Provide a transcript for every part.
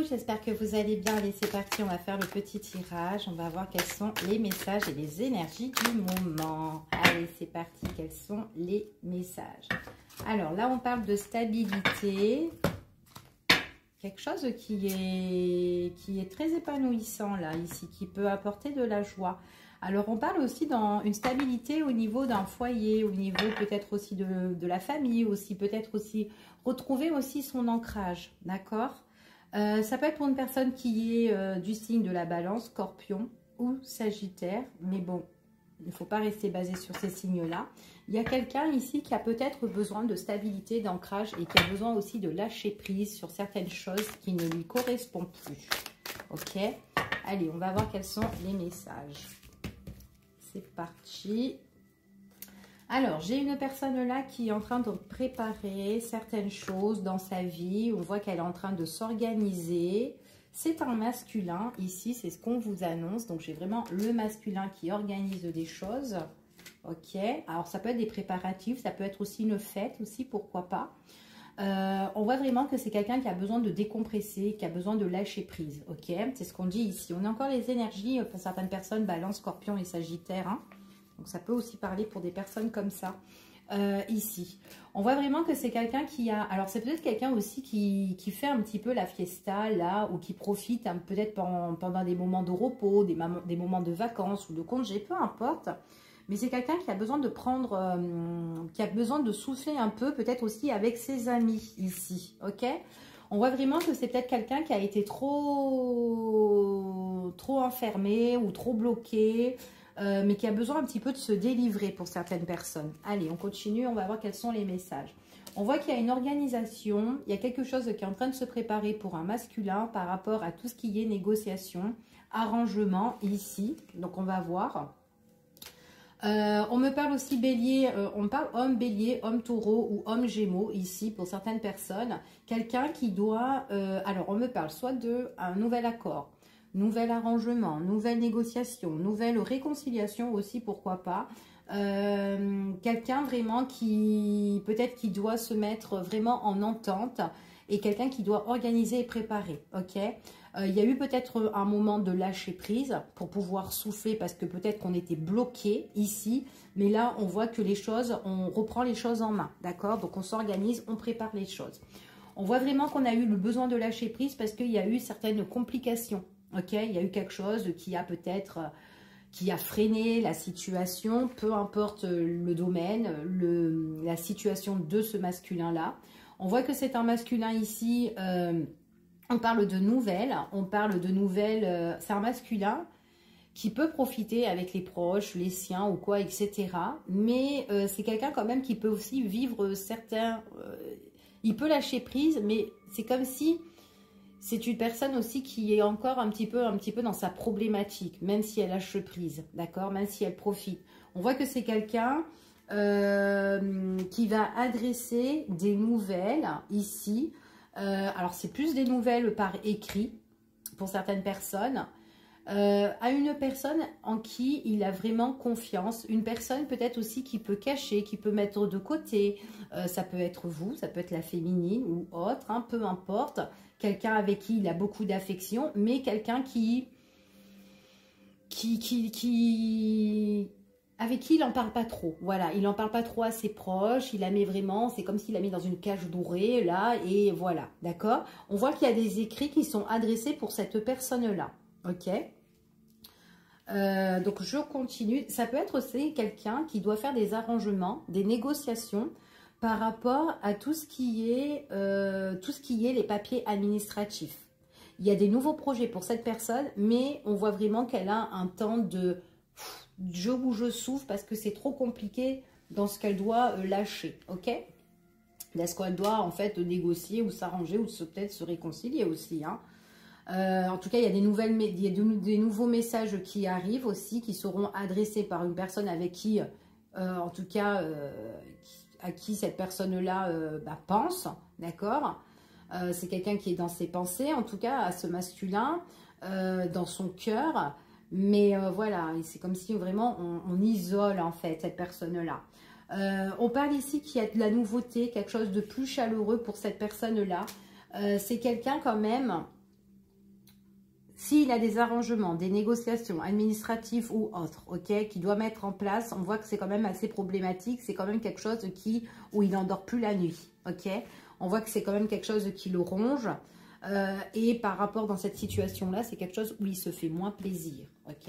j'espère que vous allez bien. Allez, c'est parti, on va faire le petit tirage. On va voir quels sont les messages et les énergies du moment. Allez, c'est parti, quels sont les messages? Alors là, on parle de stabilité. Quelque chose qui est très épanouissant là, ici, qui peut apporter de la joie. Alors, on parle aussi d'une stabilité au niveau d'un foyer, au niveau peut-être aussi de la famille, aussi peut-être aussi retrouver aussi son ancrage, d'accord? Ça peut être pour une personne qui est du signe de la Balance, Scorpion ou Sagittaire, mais bon, il ne faut pas rester basé sur ces signes-là. Il y a quelqu'un ici qui a peut-être besoin de stabilité, d'ancrage et qui a besoin aussi de lâcher prise sur certaines choses qui ne lui correspondent plus. Ok? Allez, on va voir quels sont les messages. C'est parti. Alors, j'ai une personne là qui est en train de préparer certaines choses dans sa vie. On voit qu'elle est en train de s'organiser. C'est un masculin ici, c'est ce qu'on vous annonce. Donc, j'ai vraiment le masculin qui organise des choses. Ok. Alors, ça peut être des préparatifs, ça peut être aussi une fête aussi, pourquoi pas. On voit vraiment que c'est quelqu'un qui a besoin de décompresser, qui a besoin de lâcher prise. Ok. C'est ce qu'on dit ici. On a encore les énergies pour certaines personnes, Balance, Scorpion et Sagittaire, hein. Donc, ça peut aussi parler pour des personnes comme ça, ici. On voit vraiment que c'est quelqu'un qui a... Alors, c'est peut-être quelqu'un aussi qui fait un petit peu la fiesta, là, ou qui profite hein, peut-être pendant des moments de repos, des moments de vacances ou de congés, peu importe. Mais c'est quelqu'un qui a besoin de prendre... qui a besoin de souffler un peu, peut-être aussi avec ses amis, ici, ok? On voit vraiment que c'est peut-être quelqu'un qui a été trop enfermé ou trop bloqué... mais qui a besoin un petit peu de se délivrer pour certaines personnes. Allez, on continue, on va voir quels sont les messages. On voit qu'il y a une organisation, il y a quelque chose qui est en train de se préparer pour un masculin par rapport à tout ce qui est négociation, arrangement ici. Donc, on va voir. On me parle aussi bélier, on parle homme bélier, homme taureau ou homme gémeaux ici pour certaines personnes. Quelqu'un qui doit, alors on me parle soit d'un nouvel accord, nouvel arrangement, nouvelle négociation, nouvelle réconciliation aussi, pourquoi pas. Quelqu'un vraiment qui, peut-être qui doit se mettre vraiment en entente et quelqu'un qui doit organiser et préparer, ok? Il y a eu peut-être un moment de lâcher prise pour pouvoir souffler parce que peut-être qu'on était bloqué ici, mais là on voit que les choses, on reprend les choses en main, d'accord? Donc on s'organise, on prépare les choses. On voit vraiment qu'on a eu le besoin de lâcher prise parce qu'il y a eu certaines complications. Ok, il y a eu quelque chose qui a peut-être, qui a freiné la situation, peu importe le domaine, la situation de ce masculin-là. On voit que c'est un masculin ici, on parle de nouvelles, c'est un masculin qui peut profiter avec les proches, les siens ou quoi, etc. Mais c'est quelqu'un quand même qui peut aussi vivre certains... il peut lâcher prise, mais c'est comme si... C'est une personne aussi qui est encore un petit peu dans sa problématique, même si elle lâche prise, d'accord? Même si elle profite. On voit que c'est quelqu'un qui va adresser des nouvelles ici. Alors, c'est plus des nouvelles par écrit pour certaines personnes. À une personne en qui il a vraiment confiance. Une personne peut-être aussi qui peut cacher, qui peut mettre de côté. Ça peut être vous, ça peut être la féminine ou autre, hein, peu importe. Quelqu'un avec qui il a beaucoup d'affection, mais quelqu'un avec qui il n'en parle pas trop. Voilà, il n'en parle pas trop à ses proches, il la met vraiment, c'est comme s'il la met dans une cage dorée, là, et voilà, d'accord? On voit qu'il y a des écrits qui sont adressés pour cette personne-là, ok? Donc, je continue. Ça peut être aussi quelqu'un qui doit faire des arrangements, des négociations, par rapport à tout ce qui est les papiers administratifs. Il y a des nouveaux projets pour cette personne, mais on voit vraiment qu'elle a un temps de je où je souffre parce que c'est trop compliqué dans ce qu'elle doit lâcher, ok? Est-ce qu'elle doit en fait négocier ou s'arranger ou peut-être se réconcilier aussi, hein? En tout cas, il y a des nouveaux messages qui arrivent aussi, qui seront adressés par une personne avec qui, en tout cas... à qui cette personne-là pense, d'accord? C'est quelqu'un qui est dans ses pensées, en tout cas, à ce masculin, dans son cœur. Mais voilà, c'est comme si vraiment on isole, en fait, cette personne-là. On parle ici qu'il y a de la nouveauté, quelque chose de plus chaleureux pour cette personne-là. C'est quelqu'un quand même S'il a des arrangements, des négociations administratives ou autres, ok, qu'il doit mettre en place, on voit que c'est quand même assez problématique. C'est quand même quelque chose où il n'endort plus la nuit, ok. On voit que c'est quand même quelque chose qui le ronge. Et par rapport dans cette situation-là, c'est quelque chose où il se fait moins plaisir, ok.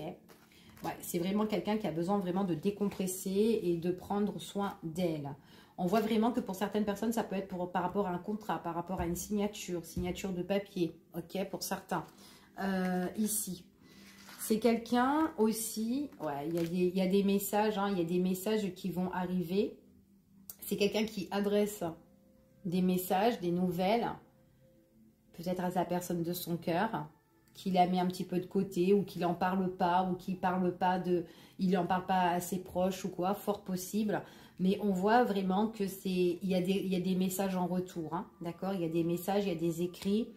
Ouais, c'est vraiment quelqu'un qui a besoin vraiment de décompresser et de prendre soin d'elle. On voit vraiment que pour certaines personnes, ça peut être par rapport à un contrat, par rapport à une signature de papier, ok, pour certains. Ici, c'est quelqu'un aussi, ouais, il y a des messages, hein, il y a des messages qui vont arriver. C'est quelqu'un qui adresse des messages, des nouvelles, peut-être à sa personne de son cœur, qui la met un petit peu de côté, ou qu'il n'en parle pas, ou qu'il parle pas il n'en parle pas à ses proches ou quoi, fort possible. Mais on voit vraiment que il y a des messages en retour, hein, d'accord? Il y a des messages, il y a des écrits.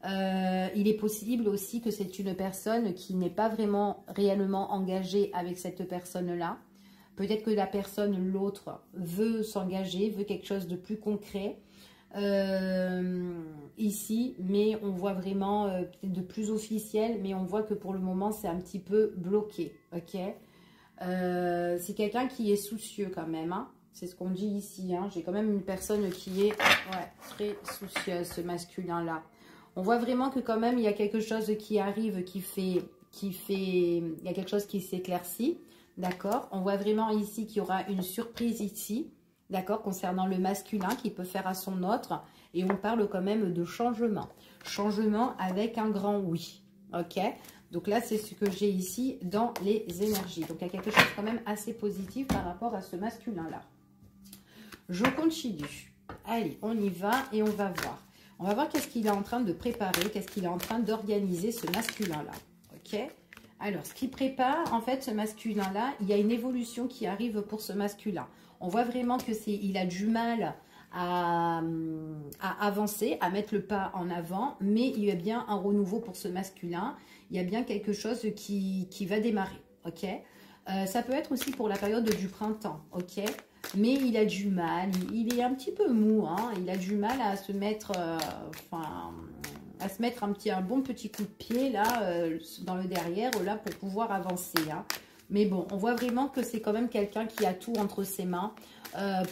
Il est possible aussi que c'est une personne qui n'est pas vraiment réellement engagée avec cette personne-là. Peut-être que la personne, l'autre, veut s'engager, veut quelque chose de plus concret. Ici, mais on voit vraiment peut-être de plus officiel, mais on voit que pour le moment c'est un petit peu bloqué, ok. C'est quelqu'un qui est soucieux quand même, hein. C'est ce qu'on dit ici, hein. J'ai quand même une personne qui est très soucieuse, ce masculin là. On voit vraiment que quand même il y a quelque chose qui arrive, il y a quelque chose qui s'éclaircit, d'accord. On voit vraiment ici qu'il y aura une surprise ici, d'accord, concernant le masculin qui peut faire à son autre. Et on parle quand même de changement. Changement avec un grand oui, ok. Donc là, c'est ce que j'ai ici dans les énergies. Donc il y a quelque chose quand même assez positif par rapport à ce masculin-là. Je continue. Allez, on y va et on va voir. On va voir qu'est-ce qu'il est en train de préparer, qu'est-ce qu'il est en train d'organiser, ce masculin-là, ok. Alors, ce qui prépare, en fait, ce masculin-là, il y a une évolution qui arrive pour ce masculin. On voit vraiment que il a du mal à avancer, à mettre le pas en avant, mais il y a bien un renouveau pour ce masculin. Il y a bien quelque chose qui va démarrer, ok. Ça peut être aussi pour la période du printemps, ok. Mais il a du mal, il est un petit peu mou, hein, il a du mal à se mettre, un bon petit coup de pied là, dans le derrière, là, pour pouvoir avancer, hein. Mais bon, on voit vraiment que c'est quand même quelqu'un qui a tout entre ses mains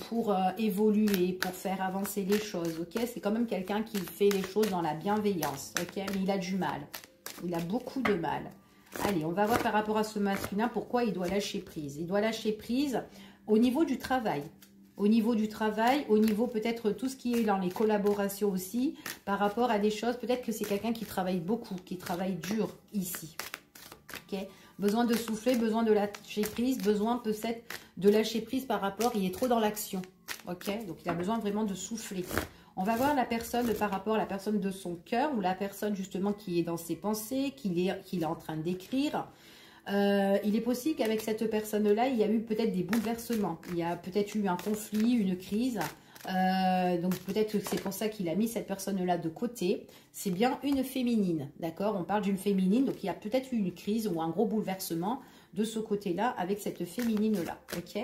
pour évoluer, pour faire avancer les choses, ok. C'est quand même quelqu'un qui fait les choses dans la bienveillance, ok. Mais il a du mal, il a beaucoup de mal. Allez, on va voir par rapport à ce masculin, pourquoi il doit lâcher prise. Il doit lâcher prise au niveau du travail. Au niveau du travail, au niveau peut-être tout ce qui est dans les collaborations aussi, par rapport à des choses, peut-être que c'est quelqu'un qui travaille beaucoup, qui travaille dur ici. Ok. Besoin de souffler, besoin de lâcher prise, besoin peut-être de lâcher prise par rapport, il est trop dans l'action. Ok. Donc il a besoin vraiment de souffler. On va voir la personne par rapport à la personne de son cœur, ou la personne justement qui est dans ses pensées, qu'il est en train d'écrire. Il est possible qu'avec cette personne-là, il y a eu peut-être des bouleversements. Il y a peut-être eu un conflit, une crise. Donc peut-être que c'est pour ça qu'il a mis cette personne-là de côté. C'est bien une féminine, d'accord. On parle d'une féminine, donc il y a peut-être eu une crise ou un gros bouleversement de ce côté-là avec cette féminine-là, ok.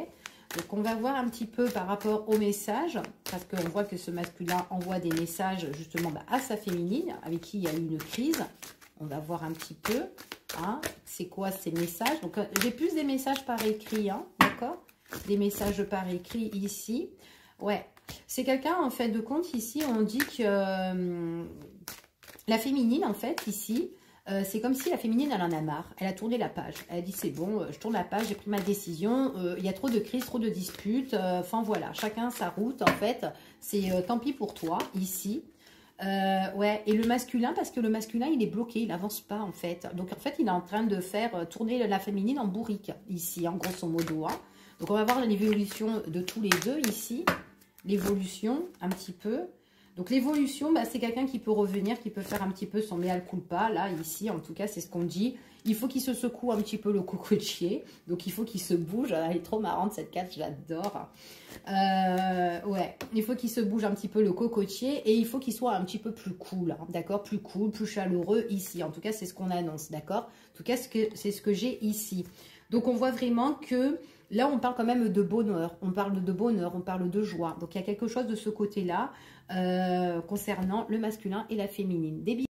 Donc on va voir un petit peu par rapport au message, parce qu'on voit que ce masculin envoie des messages justement à sa féminine, avec qui il y a eu une crise. On va voir un petit peu, hein, c'est quoi ces messages. Donc j'ai plus des messages par écrit, hein, d'accord. Des messages par écrit ici. Ouais, c'est quelqu'un, en fait, de compte, ici, on dit que la féminine, en fait, ici, c'est comme si la féminine, elle en a marre. Elle a tourné la page. Elle a dit, c'est bon, je tourne la page, j'ai pris ma décision. Il y a trop de crises, trop de disputes. Enfin, voilà, chacun sa route, en fait. C'est tant pis pour toi, ici. Ouais, et le masculin, parce que le masculin, il est bloqué, il n'avance pas, en fait. Donc, en fait, il est en train de faire tourner la féminine en bourrique, ici, en grosso modo, hein. Donc, on va voir l'évolution de tous les deux, ici. L'évolution, un petit peu. Donc, l'évolution, bah, c'est quelqu'un qui peut revenir, qui peut faire un petit peu son mea culpa. Là, ici, en tout cas, c'est ce qu'on dit. Il faut qu'il se secoue un petit peu le cocotier. Donc, il faut qu'il se bouge. Elle est trop marrante, cette carte, je l'adore. Ouais, il faut qu'il se bouge un petit peu le cocotier. Et il faut qu'il soit un petit peu plus cool, hein, d'accord. Plus cool, plus chaleureux ici. En tout cas, c'est ce qu'on annonce, d'accord. En tout cas, c'est ce que j'ai ici. Donc, on voit vraiment que là, on parle quand même de bonheur. On parle de bonheur, on parle de joie. Donc, il y a quelque chose de ce côté-là concernant le masculin et la féminine. Des bisous.